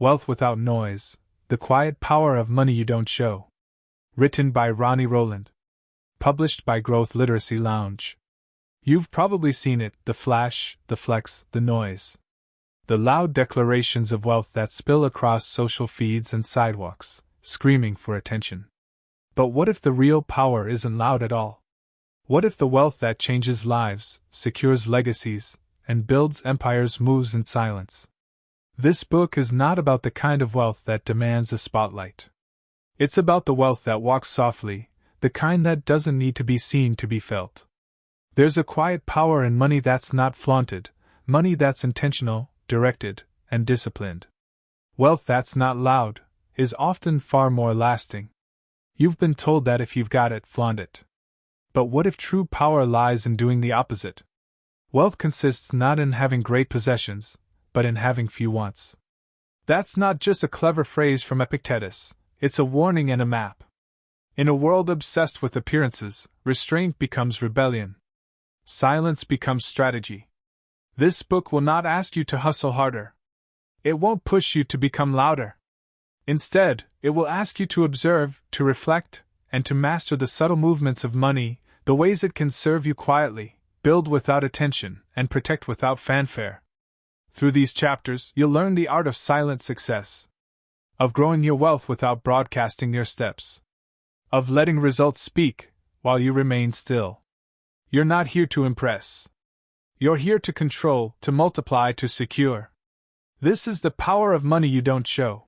Wealth Without Noise, The Quiet Power of Money You Don't Show. Written by Ronnie Rowland. Published by Growth Literacy Lounge. You've probably seen it, the flash, the flex, the noise. The loud declarations of wealth that spill across social feeds and sidewalks, screaming for attention. But what if the real power isn't loud at all? What if the wealth that changes lives, secures legacies, and builds empires moves in silence? This book is not about the kind of wealth that demands a spotlight. It's about the wealth that walks softly, the kind that doesn't need to be seen to be felt. There's a quiet power in money that's not flaunted, money that's intentional, directed, and disciplined. Wealth that's not loud is often far more lasting. You've been told that if you've got it, flaunt it. But what if true power lies in doing the opposite? Wealth consists not in having great possessions, but in having few wants. That's not just a clever phrase from Epictetus, it's a warning and a map. In a world obsessed with appearances, restraint becomes rebellion. Silence becomes strategy. This book will not ask you to hustle harder. It won't push you to become louder. Instead, it will ask you to observe, to reflect, and to master the subtle movements of money, the ways it can serve you quietly, build without attention, and protect without fanfare. Through these chapters, you'll learn the art of silent success, of growing your wealth without broadcasting your steps, of letting results speak while you remain still. You're not here to impress. You're here to control, to multiply, to secure. This is the power of money you don't show.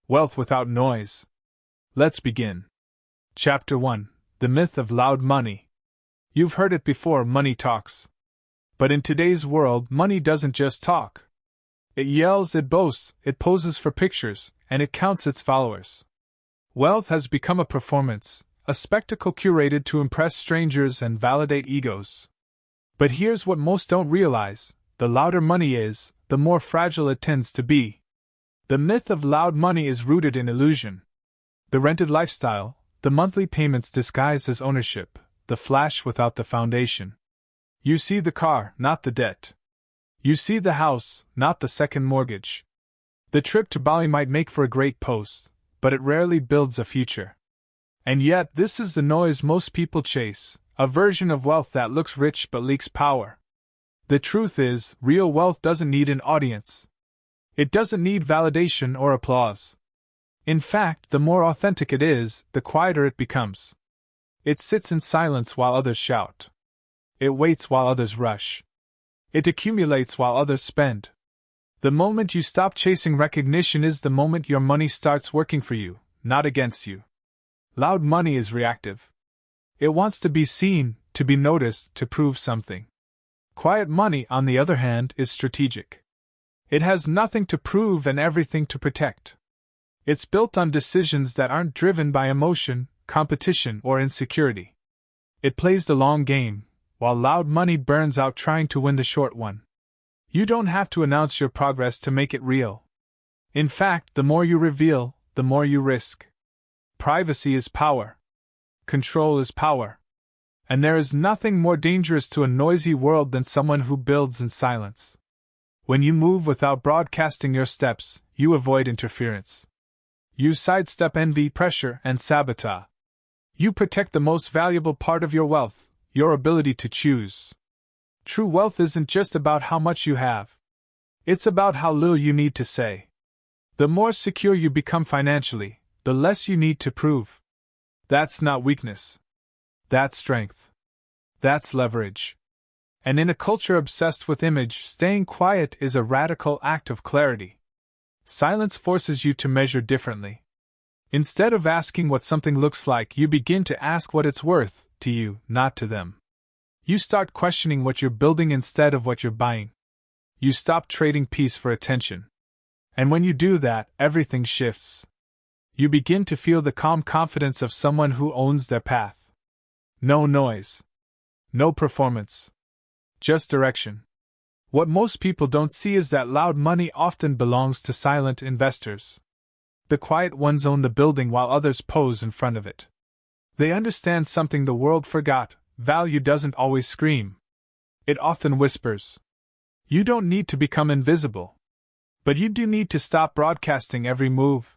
Wealth Without Noise. Let's begin. Chapter 1. The Myth of Loud Money. You've heard it before, money talks. But in today's world, money doesn't just talk. It yells, it boasts, it poses for pictures, and it counts its followers. Wealth has become a performance, a spectacle curated to impress strangers and validate egos. But here's what most don't realize: the louder money is, the more fragile it tends to be. The myth of loud money is rooted in illusion. The rented lifestyle, the monthly payments disguised as ownership, the flash without the foundation. You see the car, not the debt. You see the house, not the second mortgage. The trip to Bali might make for a great post, but it rarely builds a future. And yet, this is the noise most people chase, a version of wealth that looks rich but leaks power. The truth is, real wealth doesn't need an audience. It doesn't need validation or applause. In fact, the more authentic it is, the quieter it becomes. It sits in silence while others shout. It waits while others rush. It accumulates while others spend. The moment you stop chasing recognition is the moment your money starts working for you, not against you. Loud money is reactive. It wants to be seen, to be noticed, to prove something. Quiet money, on the other hand, is strategic. It has nothing to prove and everything to protect. It's built on decisions that aren't driven by emotion, competition, or insecurity. It plays the long game, while loud money burns out trying to win the short one. You don't have to announce your progress to make it real. In fact, the more you reveal, the more you risk. Privacy is power. Control is power. And there is nothing more dangerous to a noisy world than someone who builds in silence. When you move without broadcasting your steps, you avoid interference. You sidestep envy, pressure, and sabotage. You protect the most valuable part of your wealth, your ability to choose. True wealth isn't just about how much you have. It's about how little you need to say. The more secure you become financially, the less you need to prove. That's not weakness. That's strength. That's leverage. And in a culture obsessed with image, staying quiet is a radical act of clarity. Silence forces you to measure differently. Instead of asking what something looks like, you begin to ask what it's worth, to you, not to them. You start questioning what you're building instead of what you're buying. You stop trading peace for attention. And when you do that, everything shifts. You begin to feel the calm confidence of someone who owns their path. No noise. No performance. Just direction. What most people don't see is that loud money often belongs to silent investors. The quiet ones own the building while others pose in front of it. They understand something the world forgot: value doesn't always scream. It often whispers. You don't need to become invisible. But you do need to stop broadcasting every move.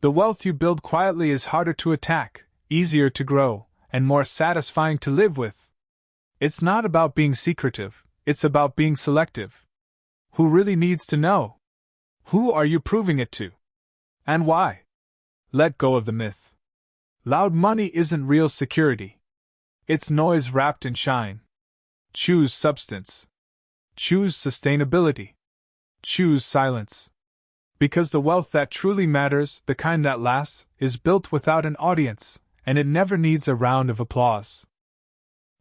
The wealth you build quietly is harder to attack, easier to grow, and more satisfying to live with. It's not about being secretive, it's about being selective. Who really needs to know? Who are you proving it to? And why? Let go of the myth. Loud money isn't real security. It's noise wrapped in shine. Choose substance. Choose sustainability. Choose silence. Because the wealth that truly matters, the kind that lasts, is built without an audience, and it never needs a round of applause.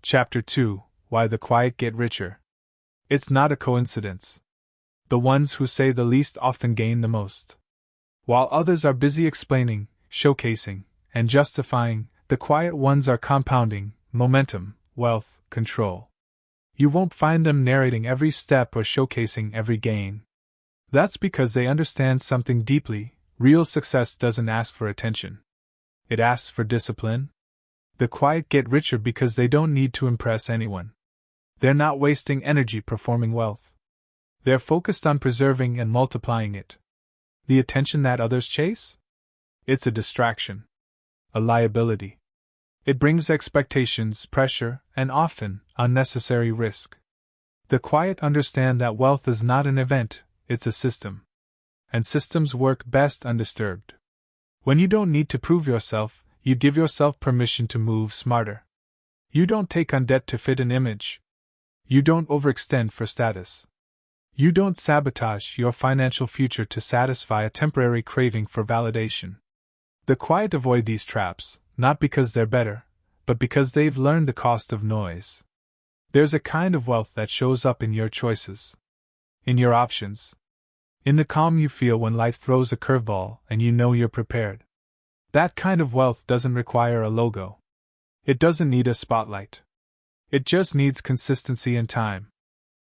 Chapter 2: Why the Quiet Get Richer. It's not a coincidence. The ones who say the least often gain the most. While others are busy explaining, showcasing, and justifying, the quiet ones are compounding momentum, wealth, control. You won't find them narrating every step or showcasing every gain. That's because they understand something deeply. Real success doesn't ask for attention. It asks for discipline. The quiet get richer because they don't need to impress anyone. They're not wasting energy performing wealth. They're focused on preserving and multiplying it. The attention that others chase? It's a distraction. A liability. It brings expectations, pressure, and often, unnecessary risk. The quiet understand that wealth is not an event, it's a system. And systems work best undisturbed. When you don't need to prove yourself, you give yourself permission to move smarter. You don't take on debt to fit an image. You don't overextend for status. You don't sabotage your financial future to satisfy a temporary craving for validation. The quiet avoid these traps, not because they're better, but because they've learned the cost of noise. There's a kind of wealth that shows up in your choices. In your options. In the calm you feel when life throws a curveball and you know you're prepared. That kind of wealth doesn't require a logo. It doesn't need a spotlight. It just needs consistency and time.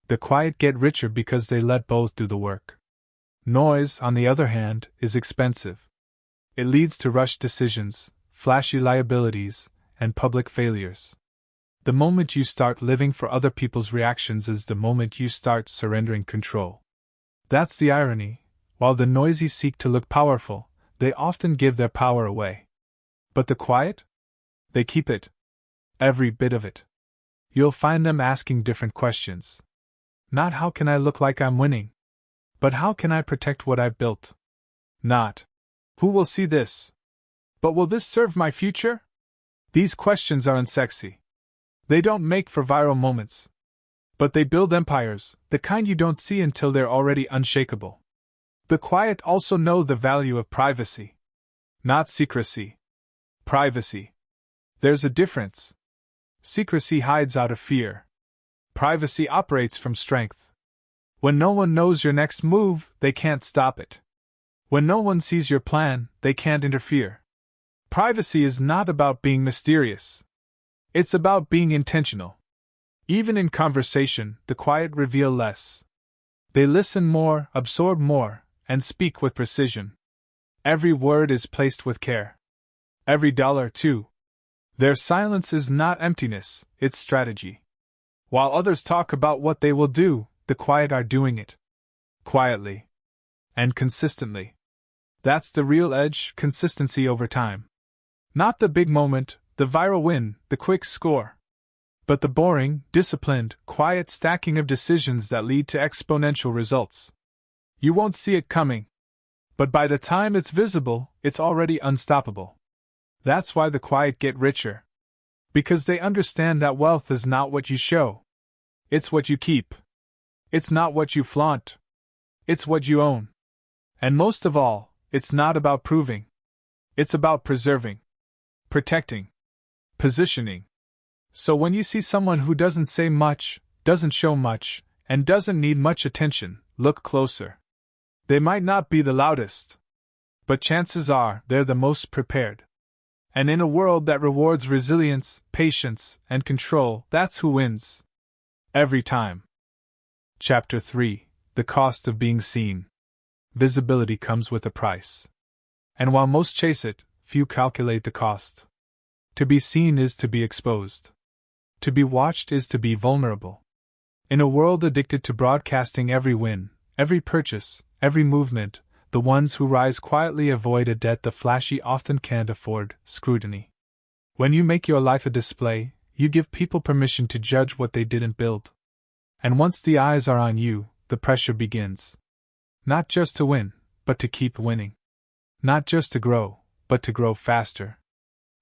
The quiet get richer because they let both do the work. Noise, on the other hand, is expensive. It leads to rushed decisions, flashy liabilities, and public failures. The moment you start living for other people's reactions is the moment you start surrendering control. That's the irony. While the noisy seek to look powerful, they often give their power away. But the quiet? They keep it. Every bit of it. You'll find them asking different questions. Not how can I look like I'm winning? But how can I protect what I've built? Not, who will see this? But will this serve my future? These questions are unsexy. They don't make for viral moments. But they build empires, the kind you don't see until they're already unshakable. The quiet also know the value of privacy. Not secrecy. Privacy. There's a difference. Secrecy hides out of fear. Privacy operates from strength. When no one knows your next move, they can't stop it. When no one sees your plan, they can't interfere. Privacy is not about being mysterious. It's about being intentional. Even in conversation, the quiet reveal less. They listen more, absorb more, and speak with precision. Every word is placed with care. Every dollar, too. Their silence is not emptiness, it's strategy. While others talk about what they will do, the quiet are doing it. Quietly. And consistently. That's the real edge, consistency over time. Not the big moment, the viral win, the quick score. But the boring, disciplined, quiet stacking of decisions that lead to exponential results. You won't see it coming. But by the time it's visible, it's already unstoppable. That's why the quiet get richer. Because they understand that wealth is not what you show. It's what you keep. It's not what you flaunt. It's what you own. And most of all, it's not about proving. It's about preserving. Protecting. Positioning. So when you see someone who doesn't say much, doesn't show much, and doesn't need much attention, look closer. They might not be the loudest. But chances are they're the most prepared. And in a world that rewards resilience, patience, and control, that's who wins. Every time. Chapter 3: The Cost of Being Seen. Visibility comes with a price. And while most chase it, few calculate the cost. To be seen is to be exposed. To be watched is to be vulnerable. In a world addicted to broadcasting every win, every purchase, every movement. The ones who rise quietly avoid a debt the flashy often can't afford: scrutiny. When you make your life a display, you give people permission to judge what they didn't build. And once the eyes are on you, the pressure begins. Not just to win, but to keep winning. Not just to grow, but to grow faster.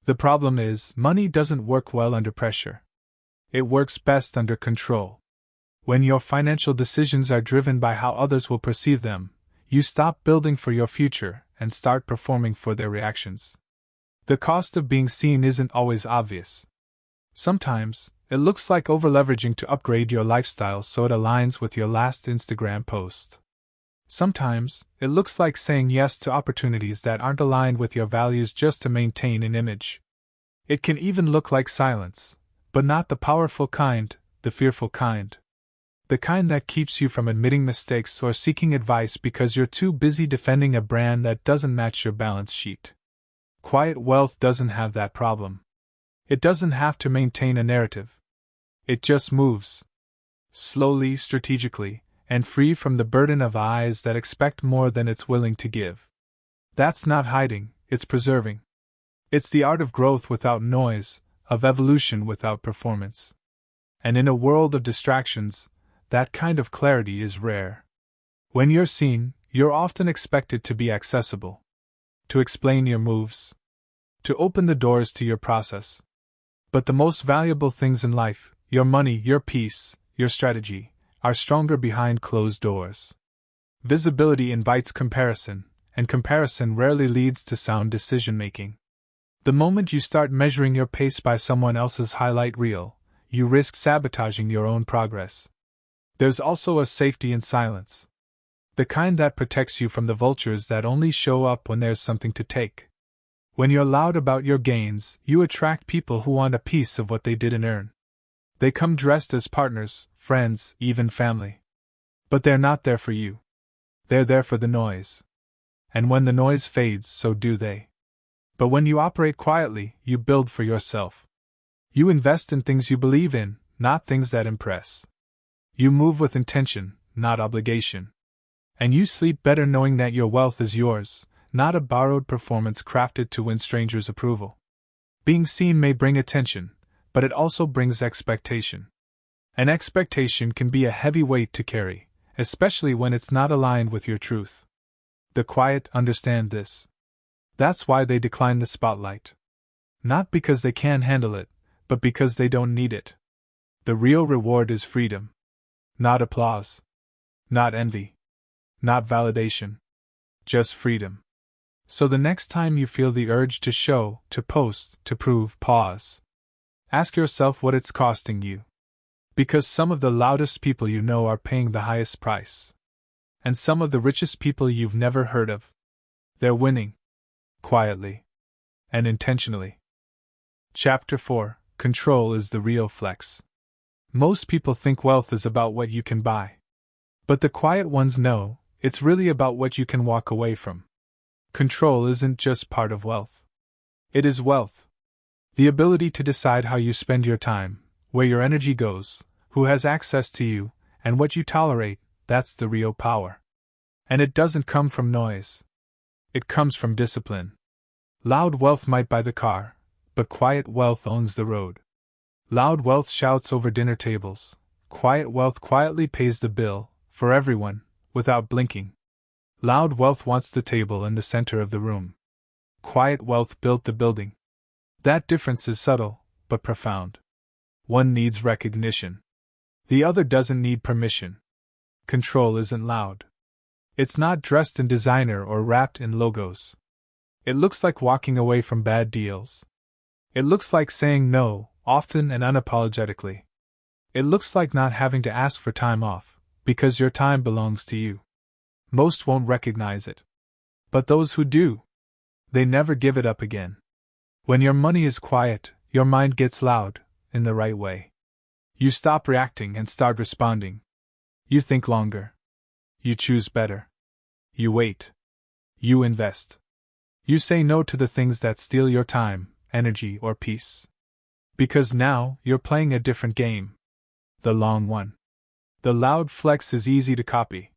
The problem is, money doesn't work well under pressure. It works best under control. When your financial decisions are driven by how others will perceive them, you stop building for your future and start performing for their reactions. The cost of being seen isn't always obvious. Sometimes, it looks like overleveraging to upgrade your lifestyle so it aligns with your last Instagram post. Sometimes, it looks like saying yes to opportunities that aren't aligned with your values just to maintain an image. It can even look like silence, but not the powerful kind, the fearful kind. The kind that keeps you from admitting mistakes or seeking advice because you're too busy defending a brand that doesn't match your balance sheet. Quiet wealth doesn't have that problem. It doesn't have to maintain a narrative. It just moves. Slowly, strategically, and free from the burden of eyes that expect more than it's willing to give. That's not hiding, it's preserving. It's the art of growth without noise, of evolution without performance. And in a world of distractions, that kind of clarity is rare. When you're seen, you're often expected to be accessible. To explain your moves. To open the doors to your process. But the most valuable things in life, your money, your peace, your strategy, are stronger behind closed doors. Visibility invites comparison, and comparison rarely leads to sound decision-making. The moment you start measuring your pace by someone else's highlight reel, you risk sabotaging your own progress. There's also a safety in silence. The kind that protects you from the vultures that only show up when there's something to take. When you're loud about your gains, you attract people who want a piece of what they didn't earn. They come dressed as partners, friends, even family. But they're not there for you. They're there for the noise. And when the noise fades, so do they. But when you operate quietly, you build for yourself. You invest in things you believe in, not things that impress. You move with intention, not obligation. And you sleep better knowing that your wealth is yours, not a borrowed performance crafted to win strangers' approval. Being seen may bring attention, but it also brings expectation. An expectation can be a heavy weight to carry, especially when it's not aligned with your truth. The quiet understand this. That's why they decline the spotlight. Not because they can't handle it, but because they don't need it. The real reward is freedom. Not applause. Not envy. Not validation. Just freedom. So the next time you feel the urge to show, to post, to prove, pause. Ask yourself what it's costing you. Because some of the loudest people you know are paying the highest price. And some of the richest people you've never heard of. They're winning. Quietly. And intentionally. Chapter 4: Control is the real flex. Most people think wealth is about what you can buy. But the quiet ones know, it's really about what you can walk away from. Control isn't just part of wealth. It is wealth. The ability to decide how you spend your time, where your energy goes, who has access to you, and what you tolerate, that's the real power. And it doesn't come from noise. It comes from discipline. Loud wealth might buy the car, but quiet wealth owns the road. Loud wealth shouts over dinner tables. Quiet wealth quietly pays the bill, for everyone, without blinking. Loud wealth wants the table in the center of the room. Quiet wealth built the building. That difference is subtle, but profound. One needs recognition. The other doesn't need permission. Control isn't loud. It's not dressed in designer or wrapped in logos. It looks like walking away from bad deals. It looks like saying no, often and unapologetically. It looks like not having to ask for time off, because your time belongs to you. Most won't recognize it. But those who do, they never give it up again. When your money is quiet, your mind gets loud, in the right way. You stop reacting and start responding. You think longer. You choose better. You wait. You invest. You say no to the things that steal your time, energy, or peace. Because now, you're playing a different game. The long one. The loud flex is easy to copy.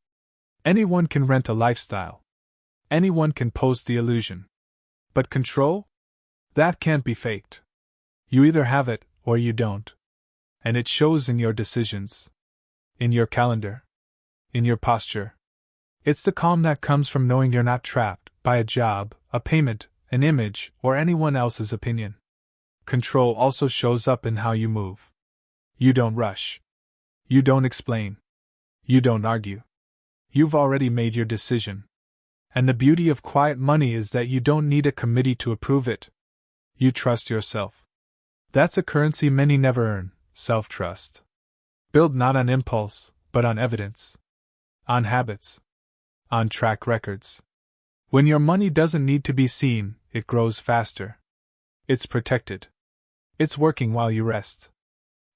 Anyone can rent a lifestyle. Anyone can post the illusion. But control? That can't be faked. You either have it, or you don't. And it shows in your decisions. In your calendar. In your posture. It's the calm that comes from knowing you're not trapped by a job, a payment, an image, or anyone else's opinion. Control also shows up in how you move. You don't rush. You don't explain. You don't argue. You've already made your decision. And the beauty of quiet money is that you don't need a committee to approve it. You trust yourself. That's a currency many never earn, self-trust. Built not on impulse, but on evidence. On habits. On track records. When your money doesn't need to be seen, it grows faster. It's protected. It's working while you rest.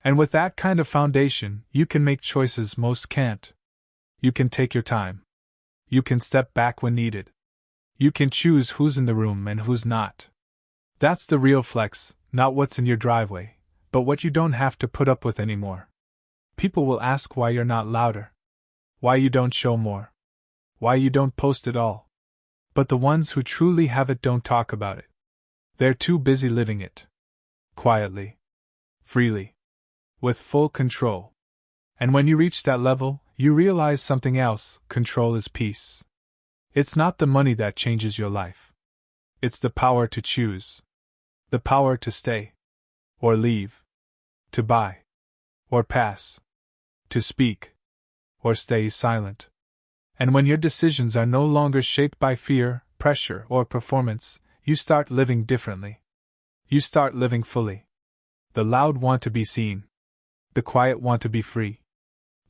And with that kind of foundation, you can make choices most can't. You can take your time. You can step back when needed. You can choose who's in the room and who's not. That's the real flex, not what's in your driveway, but what you don't have to put up with anymore. People will ask why you're not louder. Why you don't show more. Why you don't post at all. But the ones who truly have it don't talk about it. They're too busy living it. Quietly. Freely. With full control. And when you reach that level, you realize something else: control is peace. It's not the money that changes your life. It's the power to choose. The power to stay. Or leave. To buy. Or pass. To speak. Or stay silent. And when your decisions are no longer shaped by fear, pressure, or performance, you start living differently. You start living fully. The loud want to be seen. The quiet want to be free.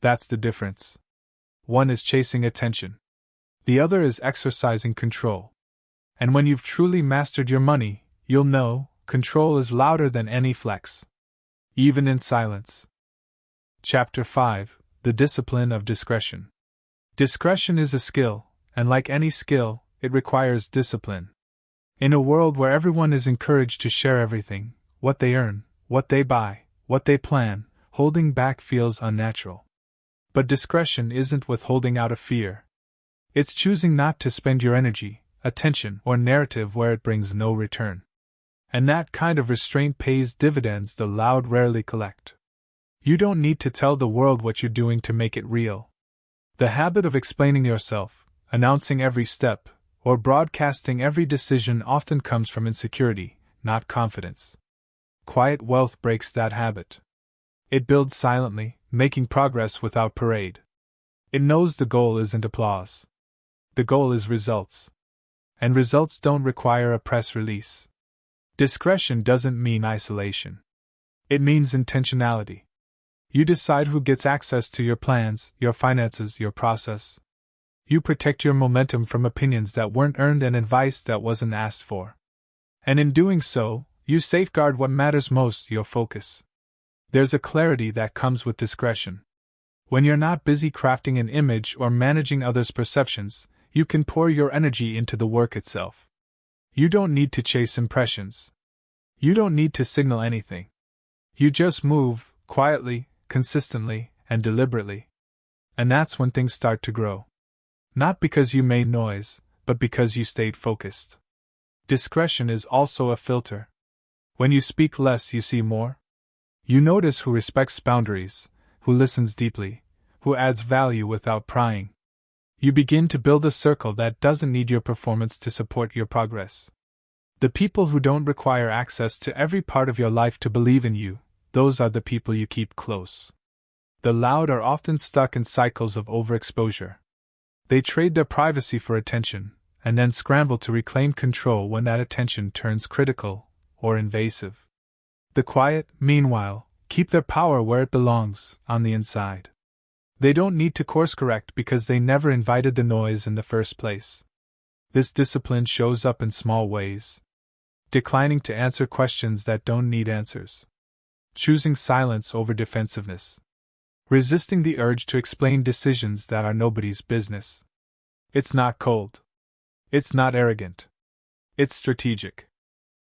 That's the difference. One is chasing attention. The other is exercising control. And when you've truly mastered your money, you'll know control is louder than any flex. Even in silence. Chapter 5: The Discipline of Discretion. Discretion is a skill, and like any skill, it requires discipline. In a world where everyone is encouraged to share everything, what they earn, what they buy, what they plan, holding back feels unnatural. But discretion isn't withholding out of fear. It's choosing not to spend your energy, attention, or narrative where it brings no return. And that kind of restraint pays dividends the loud rarely collect. You don't need to tell the world what you're doing to make it real. The habit of explaining yourself, announcing every step, or broadcasting every decision often comes from insecurity, not confidence. Quiet wealth breaks that habit. It builds silently, making progress without parade. It knows the goal isn't applause. The goal is results. And results don't require a press release. Discretion doesn't mean isolation. It means intentionality. You decide who gets access to your plans, your finances, your process. You protect your momentum from opinions that weren't earned and advice that wasn't asked for. And in doing so, you safeguard what matters most: your focus. There's a clarity that comes with discretion. When you're not busy crafting an image or managing others' perceptions, you can pour your energy into the work itself. You don't need to chase impressions. You don't need to signal anything. You just move, quietly, consistently, and deliberately. And that's when things start to grow. Not because you made noise, but because you stayed focused. Discretion is also a filter. When you speak less, you see more. You notice who respects boundaries, who listens deeply, who adds value without prying. You begin to build a circle that doesn't need your performance to support your progress. The people who don't require access to every part of your life to believe in you, those are the people you keep close. The loud are often stuck in cycles of overexposure. They trade their privacy for attention, and then scramble to reclaim control when that attention turns critical or invasive. The quiet, meanwhile, keep their power where it belongs, on the inside. They don't need to course correct because they never invited the noise in the first place. This discipline shows up in small ways. Declining to answer questions that don't need answers. Choosing silence over defensiveness. Resisting the urge to explain decisions that are nobody's business. It's not cold. It's not arrogant. It's strategic.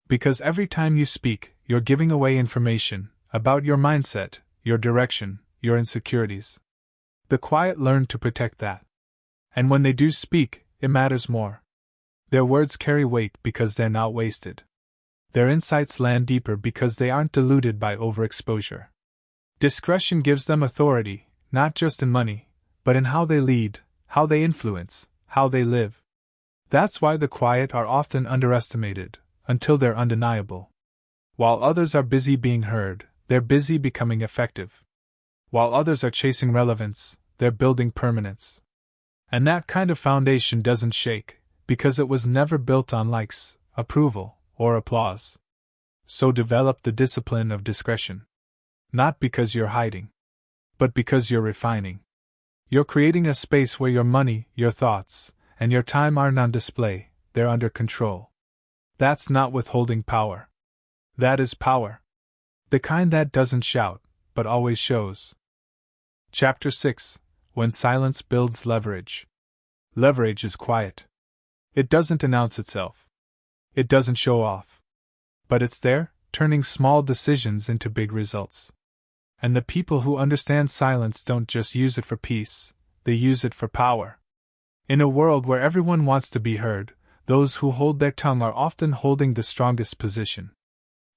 Because every time you speak, you're giving away information about your mindset, your direction, your insecurities. The quiet learn to protect that. And when they do speak, it matters more. Their words carry weight because they're not wasted. Their insights land deeper because they aren't diluted by overexposure. Discretion gives them authority, not just in money, but in how they lead, how they influence, how they live. That's why the quiet are often underestimated, until they're undeniable. While others are busy being heard, they're busy becoming effective. While others are chasing relevance, they're building permanence. And that kind of foundation doesn't shake, because it was never built on likes, approval, or applause. So develop the discipline of discretion. Not because you're hiding, but because you're refining. You're creating a space where your money, your thoughts, and your time aren't on display, they're under control. That's not withholding power. That is power. The kind that doesn't shout, but always shows. Chapter 6: When Silence Builds Leverage. Leverage is quiet. It doesn't announce itself. It doesn't show off. But it's there, turning small decisions into big results. And the people who understand silence don't just use it for peace, they use it for power. In a world where everyone wants to be heard, those who hold their tongue are often holding the strongest position.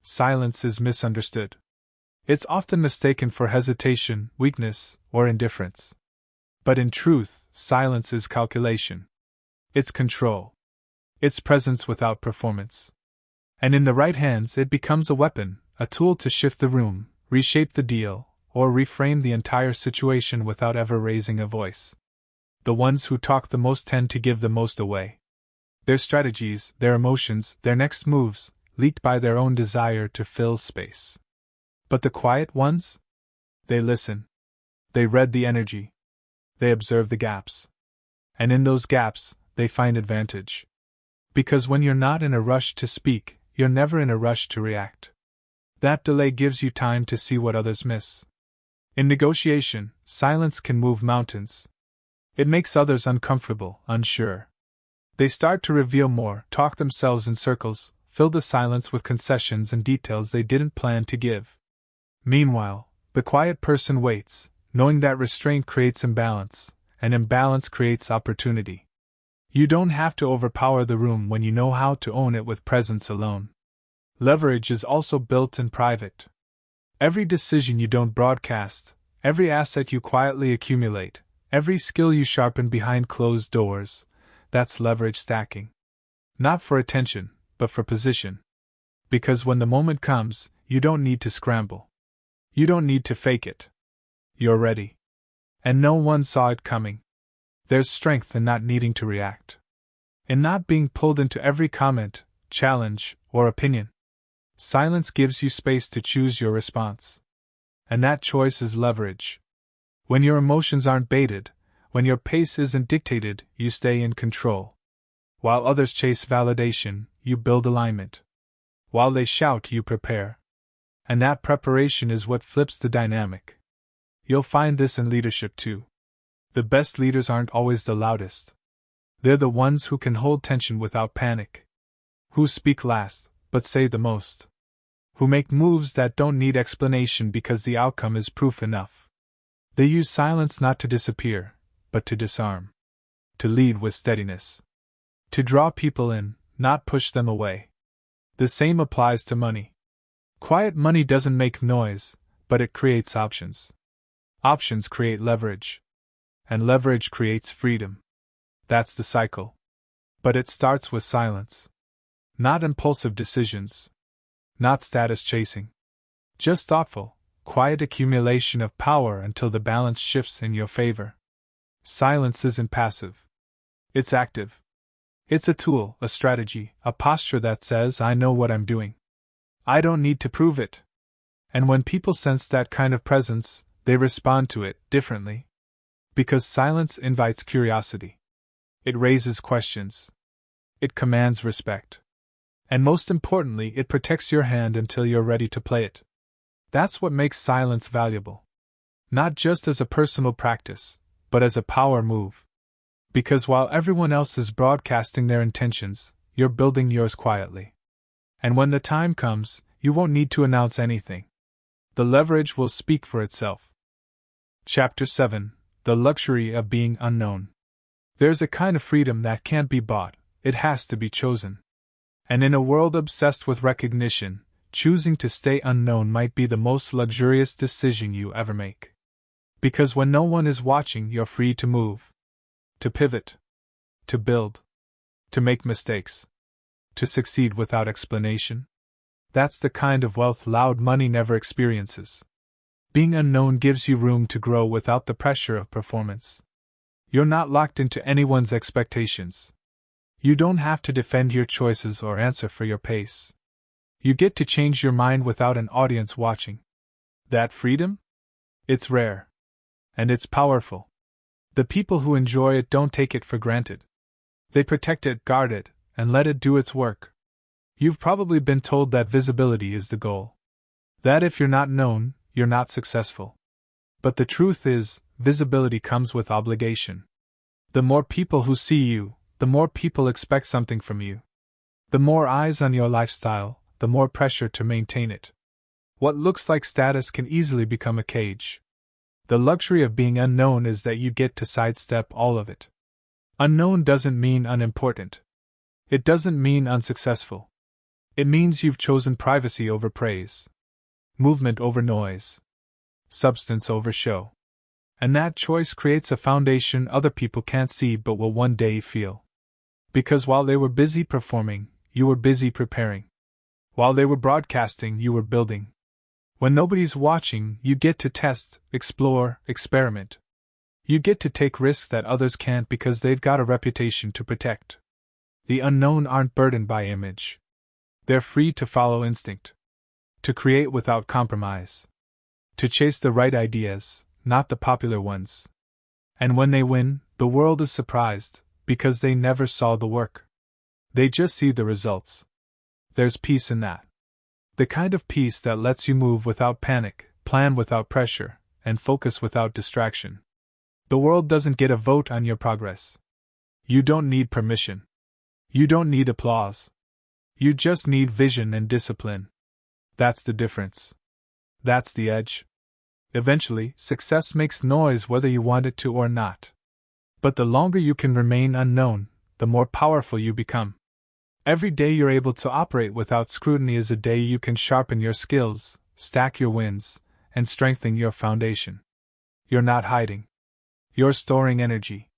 Silence is misunderstood. It's often mistaken for hesitation, weakness, or indifference. But in truth, silence is calculation. It's control. It's presence without performance. And in the right hands, it becomes a weapon, a tool to shift the room, reshape the deal, or reframe the entire situation without ever raising a voice. The ones who talk the most tend to give the most away. Their strategies, their emotions, their next moves, leaked by their own desire to fill space. But the quiet ones? They listen. They read the energy. They observe the gaps. And in those gaps, they find advantage. Because when you're not in a rush to speak, you're never in a rush to react. That delay gives you time to see what others miss. In negotiation, silence can move mountains. It makes others uncomfortable, unsure. They start to reveal more, talk themselves in circles, fill the silence with concessions and details they didn't plan to give. Meanwhile, the quiet person waits, knowing that restraint creates imbalance, and imbalance creates opportunity. You don't have to overpower the room when you know how to own it with presence alone. Leverage is also built in private. Every decision you don't broadcast, every asset you quietly accumulate, every skill you sharpen behind closed doors, that's leverage stacking. Not for attention, but for position. Because when the moment comes, you don't need to scramble. You don't need to fake it. You're ready. And no one saw it coming. There's strength in not needing to react. In not being pulled into every comment, challenge, or opinion. Silence gives you space to choose your response. And that choice is leverage. When your emotions aren't baited, when your pace isn't dictated, you stay in control. While others chase validation, you build alignment. While they shout, you prepare. And that preparation is what flips the dynamic. You'll find this in leadership too. The best leaders aren't always the loudest. They're the ones who can hold tension without panic. Who speak last, but say the most. Who make moves that don't need explanation because the outcome is proof enough. They use silence not to disappear, but to disarm. To lead with steadiness. To draw people in, not push them away. The same applies to money. Quiet money doesn't make noise, but it creates options. Options create leverage. And leverage creates freedom. That's the cycle. But it starts with silence. Not impulsive decisions. Not status chasing. Just thoughtful, quiet accumulation of power until the balance shifts in your favor. Silence isn't passive. It's active. It's a tool, a strategy, a posture that says, I know what I'm doing. I don't need to prove it. And when people sense that kind of presence, they respond to it differently. Because silence invites curiosity. It raises questions. It commands respect. And most importantly, it protects your hand until you're ready to play it. That's what makes silence valuable. Not just as a personal practice, but as a power move. Because while everyone else is broadcasting their intentions, you're building yours quietly. And when the time comes, you won't need to announce anything. The leverage will speak for itself. Chapter 7: The Luxury of Being Unknown. There's a kind of freedom that can't be bought, it has to be chosen. And in a world obsessed with recognition, choosing to stay unknown might be the most luxurious decision you ever make. Because when no one is watching, you're free to move, to pivot, to build, to make mistakes, to succeed without explanation. That's the kind of wealth loud money never experiences. Being unknown gives you room to grow without the pressure of performance. You're not locked into anyone's expectations. You don't have to defend your choices or answer for your pace. You get to change your mind without an audience watching. That freedom? It's rare. And it's powerful. The people who enjoy it don't take it for granted. They protect it, guard it, and let it do its work. You've probably been told that visibility is the goal. That if you're not known, you're not successful. But the truth is, visibility comes with obligation. The more people who see you, the more people expect something from you. The more eyes on your lifestyle, the more pressure to maintain it. What looks like status can easily become a cage. The luxury of being unknown is that you get to sidestep all of it. Unknown doesn't mean unimportant. It doesn't mean unsuccessful. It means you've chosen privacy over praise, movement over noise, substance over show. And that choice creates a foundation other people can't see but will one day feel. Because while they were busy performing, you were busy preparing. While they were broadcasting, you were building. When nobody's watching, you get to test, explore, experiment. You get to take risks that others can't because they've got a reputation to protect. The unknown aren't burdened by image. They're free to follow instinct. To create without compromise. To chase the right ideas, not the popular ones. And when they win, the world is surprised, because they never saw the work. They just see the results. There's peace in that. The kind of peace that lets you move without panic, plan without pressure, and focus without distraction. The world doesn't get a vote on your progress. You don't need permission. You don't need applause. You just need vision and discipline. That's the difference. That's the edge. Eventually, success makes noise whether you want it to or not. But the longer you can remain unknown, the more powerful you become. Every day you're able to operate without scrutiny is a day you can sharpen your skills, stack your wins, and strengthen your foundation. You're not hiding. You're storing energy.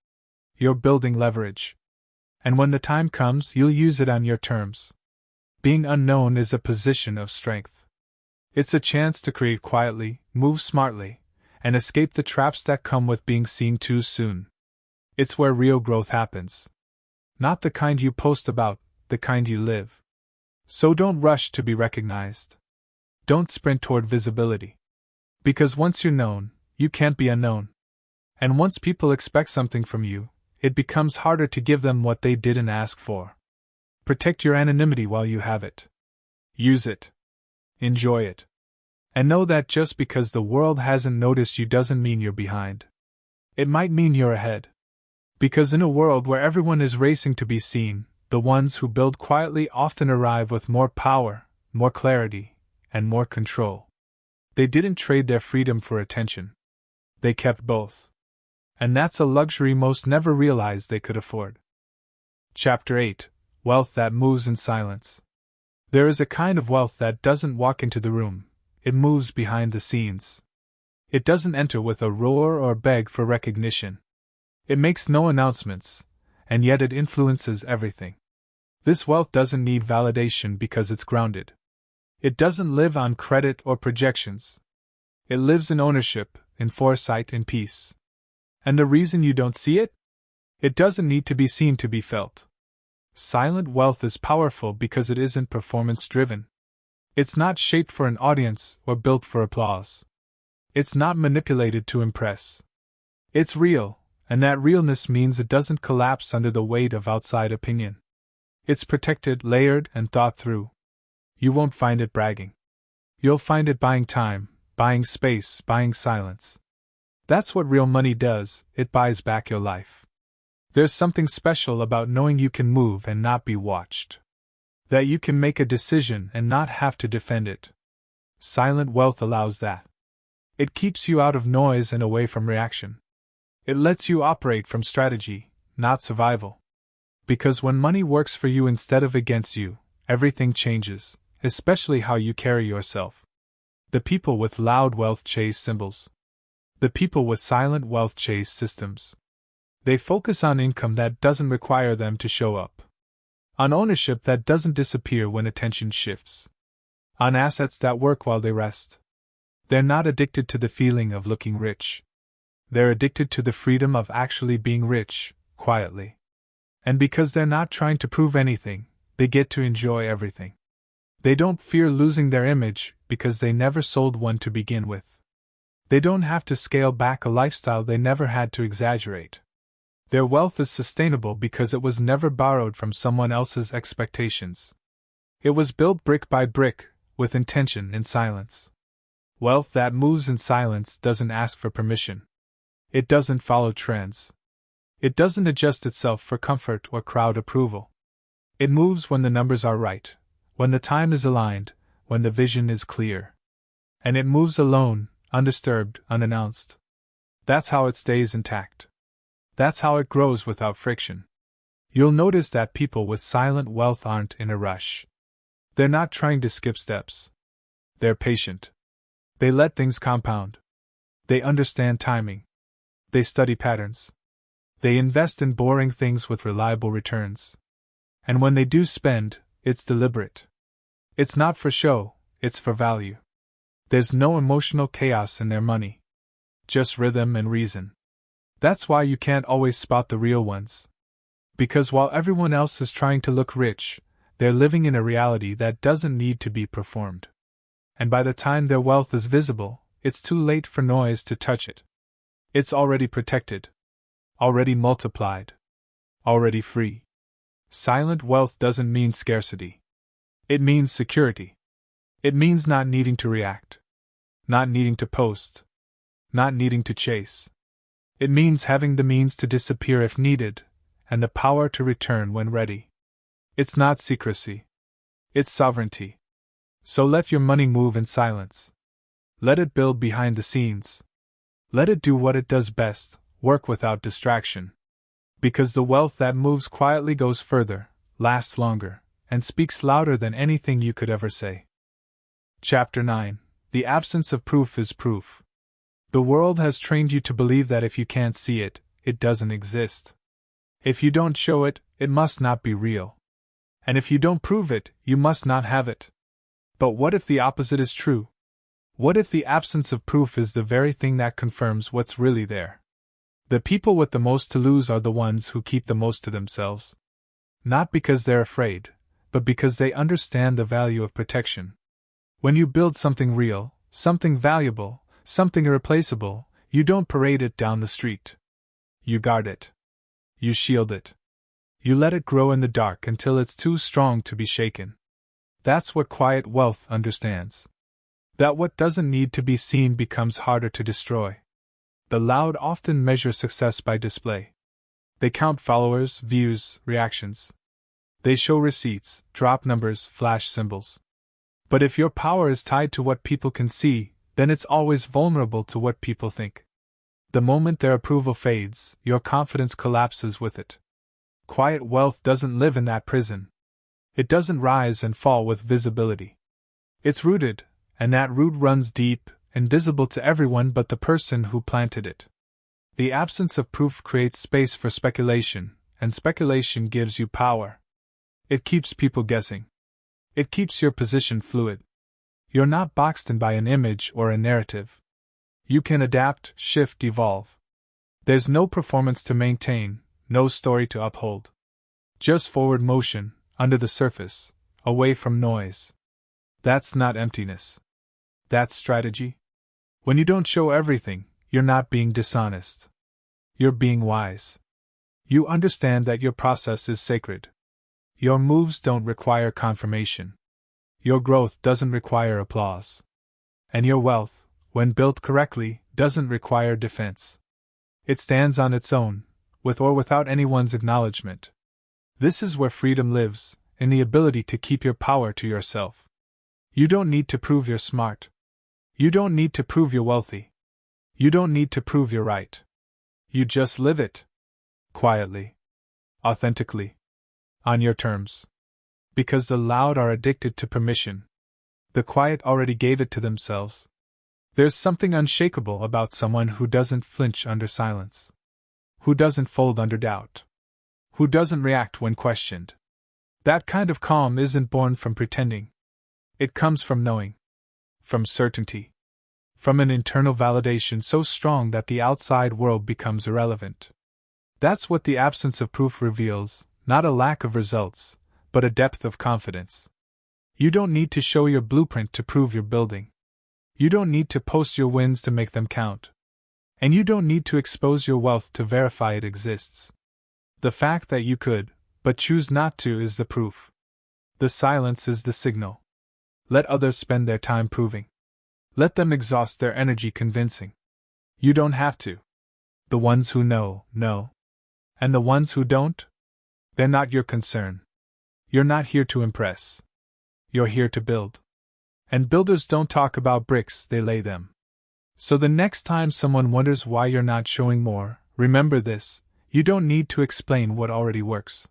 You're building leverage. And when the time comes, you'll use it on your terms. Being unknown is a position of strength. It's a chance to create quietly, move smartly, and escape the traps that come with being seen too soon. It's where real growth happens. Not the kind you post about, the kind you live. So don't rush to be recognized. Don't sprint toward visibility. Because once you're known, you can't be unknown. And once people expect something from you, it becomes harder to give them what they didn't ask for. Protect your anonymity while you have it. Use it. Enjoy it. And know that just because the world hasn't noticed you doesn't mean you're behind. It might mean you're ahead. Because in a world where everyone is racing to be seen, the ones who build quietly often arrive with more power, more clarity, and more control. They didn't trade their freedom for attention. They kept both. And that's a luxury most never realized they could afford. Chapter 8: Wealth that moves in silence. There is a kind of wealth that doesn't walk into the room, it moves behind the scenes. It doesn't enter with a roar or beg for recognition. It makes no announcements, and yet it influences everything. This wealth doesn't need validation because it's grounded. It doesn't live on credit or projections. It lives in ownership, in foresight, in peace. And the reason you don't see it? It doesn't need to be seen to be felt. Silent wealth is powerful because it isn't performance-driven. It's not shaped for an audience or built for applause. It's not manipulated to impress. It's real, and that realness means it doesn't collapse under the weight of outside opinion. It's protected, layered, and thought through. You won't find it bragging. You'll find it buying time, buying space, buying silence. That's what real money does, it buys back your life. There's something special about knowing you can move and not be watched. That you can make a decision and not have to defend it. Silent wealth allows that. It keeps you out of noise and away from reaction. It lets you operate from strategy, not survival. Because when money works for you instead of against you, everything changes, especially how you carry yourself. The people with loud wealth chase symbols. The people with silent wealth chase systems. They focus on income that doesn't require them to show up. On ownership that doesn't disappear when attention shifts. On assets that work while they rest. They're not addicted to the feeling of looking rich. They're addicted to the freedom of actually being rich, quietly. And because they're not trying to prove anything, they get to enjoy everything. They don't fear losing their image because they never sold one to begin with. They don't have to scale back a lifestyle they never had to exaggerate. Their wealth is sustainable because it was never borrowed from someone else's expectations. It was built brick by brick, with intention in silence. Wealth that moves in silence doesn't ask for permission. It doesn't follow trends. It doesn't adjust itself for comfort or crowd approval. It moves when the numbers are right, when the time is aligned, when the vision is clear. And it moves alone, undisturbed, unannounced. That's how it stays intact. That's how it grows without friction. You'll notice that people with silent wealth aren't in a rush. They're not trying to skip steps. They're patient. They let things compound. They understand timing. They study patterns. They invest in boring things with reliable returns. And when they do spend, it's deliberate. It's not for show, it's for value. There's no emotional chaos in their money. Just rhythm and reason. That's why you can't always spot the real ones. Because while everyone else is trying to look rich, they're living in a reality that doesn't need to be performed. And by the time their wealth is visible, it's too late for noise to touch it. It's already protected. Already multiplied. Already free. Silent wealth doesn't mean scarcity. It means security. It means not needing to react. Not needing to post. Not needing to chase. It means having the means to disappear if needed, and the power to return when ready. It's not secrecy. It's sovereignty. So let your money move in silence. Let it build behind the scenes. Let it do what it does best, work without distraction. Because the wealth that moves quietly goes further, lasts longer, and speaks louder than anything you could ever say. Chapter 9. The absence of proof is proof. The world has trained you to believe that if you can't see it, it doesn't exist. If you don't show it, it must not be real. And if you don't prove it, you must not have it. But what if the opposite is true? What if the absence of proof is the very thing that confirms what's really there? The people with the most to lose are the ones who keep the most to themselves. Not because they're afraid, but because they understand the value of protection. When you build something real, something valuable, something irreplaceable, you don't parade it down the street. You guard it. You shield it. You let it grow in the dark until it's too strong to be shaken. That's what quiet wealth understands. That what doesn't need to be seen becomes harder to destroy. The loud often measure success by display. They count followers, views, reactions. They show receipts, drop numbers, flash symbols. But if your power is tied to what people can see, then it's always vulnerable to what people think. The moment their approval fades, your confidence collapses with it. Quiet wealth doesn't live in that prison. It doesn't rise and fall with visibility. It's rooted, and that root runs deep, invisible to everyone but the person who planted it. The absence of proof creates space for speculation, and speculation gives you power. It keeps people guessing. It keeps your position fluid. You're not boxed in by an image or a narrative. You can adapt, shift, evolve. There's no performance to maintain, no story to uphold. Just forward motion, under the surface, away from noise. That's not emptiness. That's strategy. When you don't show everything, you're not being dishonest. You're being wise. You understand that your process is sacred. Your moves don't require confirmation. Your growth doesn't require applause. And your wealth, when built correctly, doesn't require defense. It stands on its own, with or without anyone's acknowledgement. This is where freedom lives, in the ability to keep your power to yourself. You don't need to prove you're smart. You don't need to prove you're wealthy. You don't need to prove you're right. You just live it. Quietly. Authentically. On your terms. Because the loud are addicted to permission. The quiet already gave it to themselves. There's something unshakable about someone who doesn't flinch under silence. Who doesn't fold under doubt. Who doesn't react when questioned. That kind of calm isn't born from pretending. It comes from knowing. From certainty. From an internal validation so strong that the outside world becomes irrelevant. That's what the absence of proof reveals, not a lack of results, but a depth of confidence. You don't need to show your blueprint to prove you're building. You don't need to post your wins to make them count. And you don't need to expose your wealth to verify it exists. The fact that you could, but choose not to, is the proof. The silence is the signal. Let others spend their time proving. Let them exhaust their energy convincing. You don't have to. The ones who know, know. And the ones who don't? They're not your concern. You're not here to impress. You're here to build. And builders don't talk about bricks, they lay them. So the next time someone wonders why you're not showing more, remember this: you don't need to explain what already works.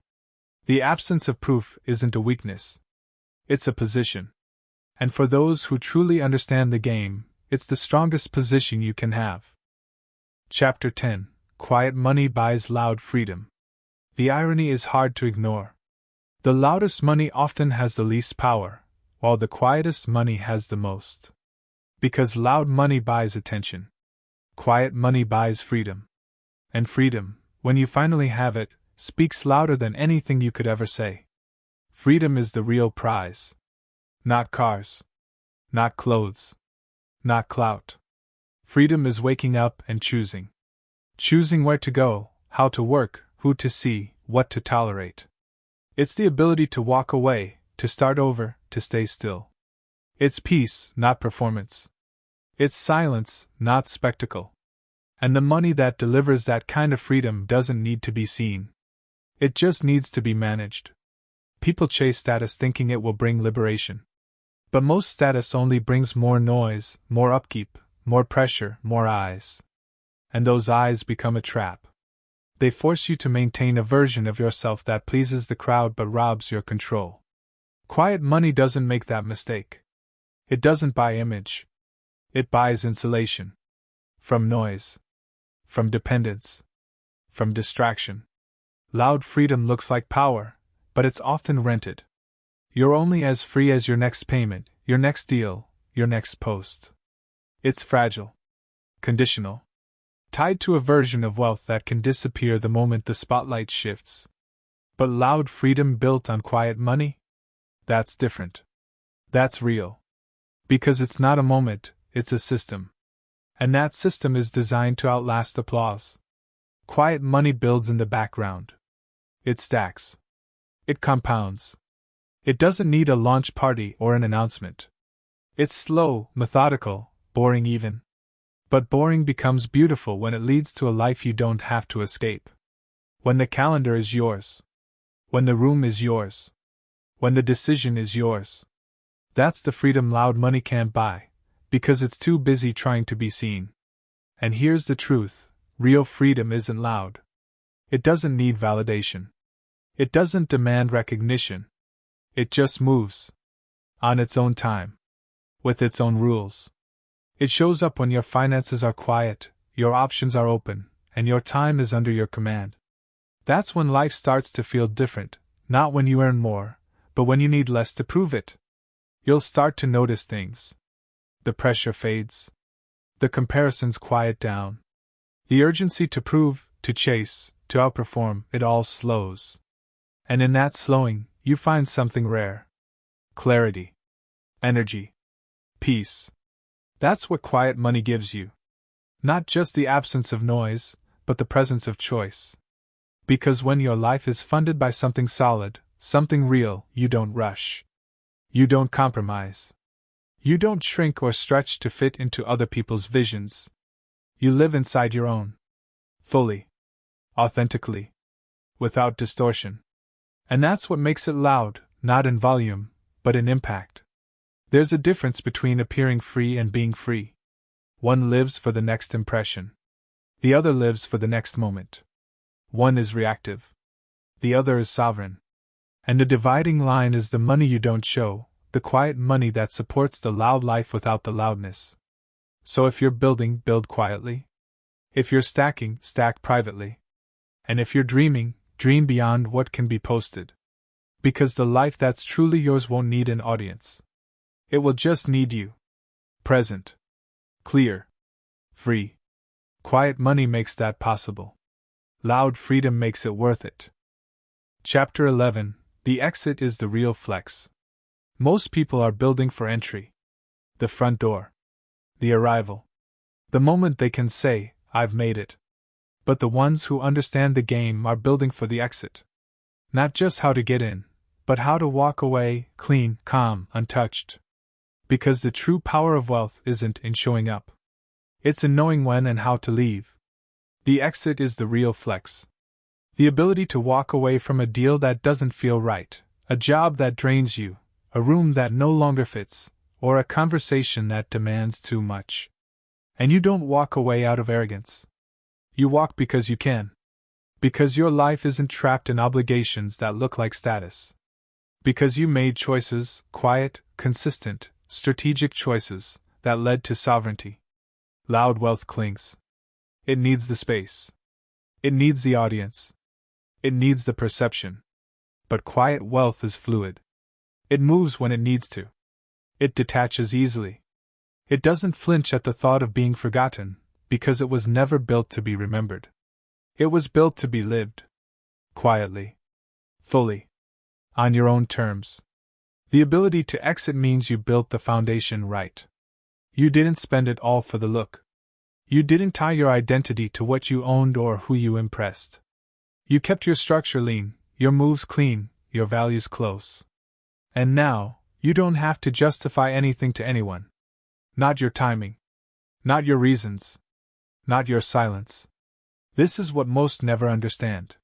The absence of proof isn't a weakness. It's a position. And for those who truly understand the game, it's the strongest position you can have. Chapter 10: Quiet Money Buys Loud Freedom. The irony is hard to ignore. The loudest money often has the least power, while the quietest money has the most. Because loud money buys attention. Quiet money buys freedom. And freedom, when you finally have it, speaks louder than anything you could ever say. Freedom is the real prize. Not cars. Not clothes. Not clout. Freedom is waking up and choosing. Choosing where to go, how to work, who to see, what to tolerate. It's the ability to walk away, to start over, to stay still. It's peace, not performance. It's silence, not spectacle. And the money that delivers that kind of freedom doesn't need to be seen. It just needs to be managed. People chase status thinking it will bring liberation. But most status only brings more noise, more upkeep, more pressure, more eyes. And those eyes become a trap. They force you to maintain a version of yourself that pleases the crowd but robs your control. Quiet money doesn't make that mistake. It doesn't buy image. It buys insulation. From noise. From dependence. From distraction. Loud freedom looks like power, but it's often rented. You're only as free as your next payment, your next deal, your next post. It's fragile. Conditional. Tied to a version of wealth that can disappear the moment the spotlight shifts. But loud freedom built on quiet money? That's different. That's real. Because it's not a moment, it's a system. And that system is designed to outlast applause. Quiet money builds in the background. It stacks. It compounds. It doesn't need a launch party or an announcement. It's slow, methodical, boring even. But boring becomes beautiful when it leads to a life you don't have to escape. When the calendar is yours. When the room is yours. When the decision is yours. That's the freedom loud money can't buy, because it's too busy trying to be seen. And here's the truth: real freedom isn't loud. It doesn't need validation. It doesn't demand recognition. It just moves. On its own time. With its own rules. It shows up when your finances are quiet, your options are open, and your time is under your command. That's when life starts to feel different, not when you earn more, but when you need less to prove it. You'll start to notice things. The pressure fades. The comparisons quiet down. The urgency to prove, to chase, to outperform, it all slows. And in that slowing, you find something rare. Clarity. Energy. Peace. That's what quiet money gives you. Not just the absence of noise, but the presence of choice. Because when your life is funded by something solid, something real, you don't rush. You don't compromise. You don't shrink or stretch to fit into other people's visions. You live inside your own. Fully. Authentically. Without distortion. And that's what makes it loud, not in volume, but in impact. There's a difference between appearing free and being free. One lives for the next impression. The other lives for the next moment. One is reactive. the other is sovereign. And the dividing line is the money you don't show, the quiet money that supports the loud life without the loudness. So if you're building, build quietly. If you're stacking, stack privately. And if you're dreaming, dream beyond what can be posted. Because the life that's truly yours won't need an audience. It will just need you. Present. Clear. Free. Quiet money makes that possible. Loud freedom makes it worth it. Chapter 11. The exit is the real flex. Most people are building for entry. The front door. The arrival. The moment they can say, I've made it. But the ones who understand the game are building for the exit. Not just how to get in, but how to walk away, clean, calm, untouched. Because the true power of wealth isn't in showing up. It's in knowing when and how to leave. The exit is the real flex. The ability to walk away from a deal that doesn't feel right, a job that drains you, a room that no longer fits, or a conversation that demands too much. And you don't walk away out of arrogance. You walk because you can. Because your life isn't trapped in obligations that look like status. Because you made choices, quiet, consistent, strategic choices, that led to sovereignty. Loud wealth clings. It needs the space. It needs the audience. It needs the perception. But quiet wealth is fluid. It moves when it needs to. It detaches easily. It doesn't flinch at the thought of being forgotten, because it was never built to be remembered. It was built to be lived. Quietly. Fully. On your own terms. The ability to exit means you built the foundation right. You didn't spend it all for the look. You didn't tie your identity to what you owned or who you impressed. You kept your structure lean, your moves clean, your values close. And now, you don't have to justify anything to anyone. Not your timing. Not your reasons. Not your silence. This is what most never understand.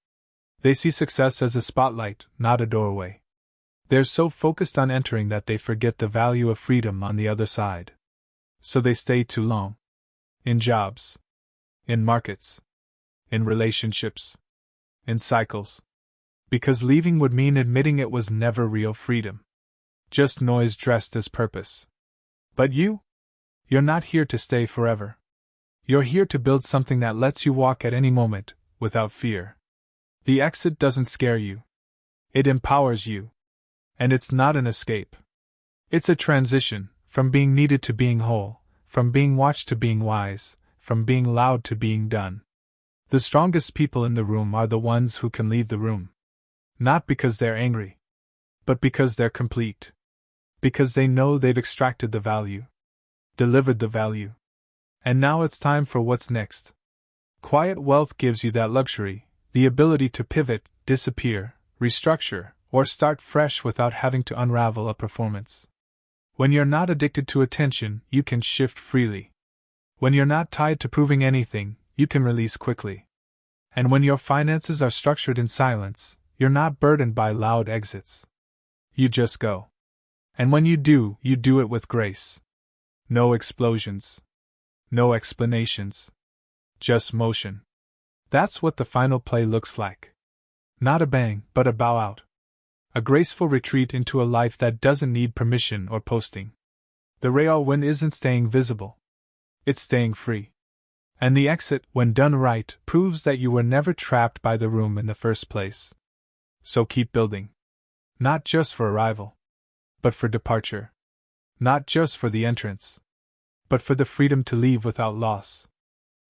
They see success as a spotlight, not a doorway. They're so focused on entering that they forget the value of freedom on the other side. So they stay too long. In jobs. In markets. In relationships. In cycles. Because leaving would mean admitting it was never real freedom. Just noise dressed as purpose. But you're not here to stay forever. You're here to build something that lets you walk at any moment, without fear. The exit doesn't scare you. It empowers you. And it's not an escape. It's a transition, from being needed to being whole, from being watched to being wise, from being loud to being done. The strongest people in the room are the ones who can leave the room. Not because they're angry, but because they're complete. Because they know they've extracted the value. Delivered the value. And now it's time for what's next. Quiet wealth gives you that luxury, the ability to pivot, disappear, restructure, or start fresh without having to unravel a performance. When you're not addicted to attention, you can shift freely. When you're not tied to proving anything, you can release quickly. And when your finances are structured in silence, you're not burdened by loud exits. You just go. And when you do it with grace. No explosions. No explanations. Just motion. That's what the final play looks like. Not a bang, but a bow out. A graceful retreat into a life that doesn't need permission or posting. The real win isn't staying visible. It's staying free. And the exit, when done right, proves that you were never trapped by the room in the first place. So keep building. Not just for arrival, but for departure. Not just for the entrance, but for the freedom to leave without loss.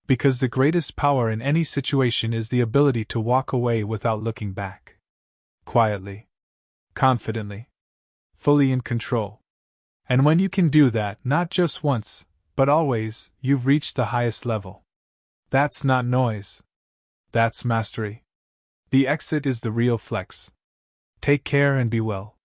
Because the greatest power in any situation is the ability to walk away without looking back. Quietly. Confidently. Fully in control. And when you can do that, not just once, but always, you've reached the highest level. That's not noise. That's mastery. The exit is the real flex. Take care and be well.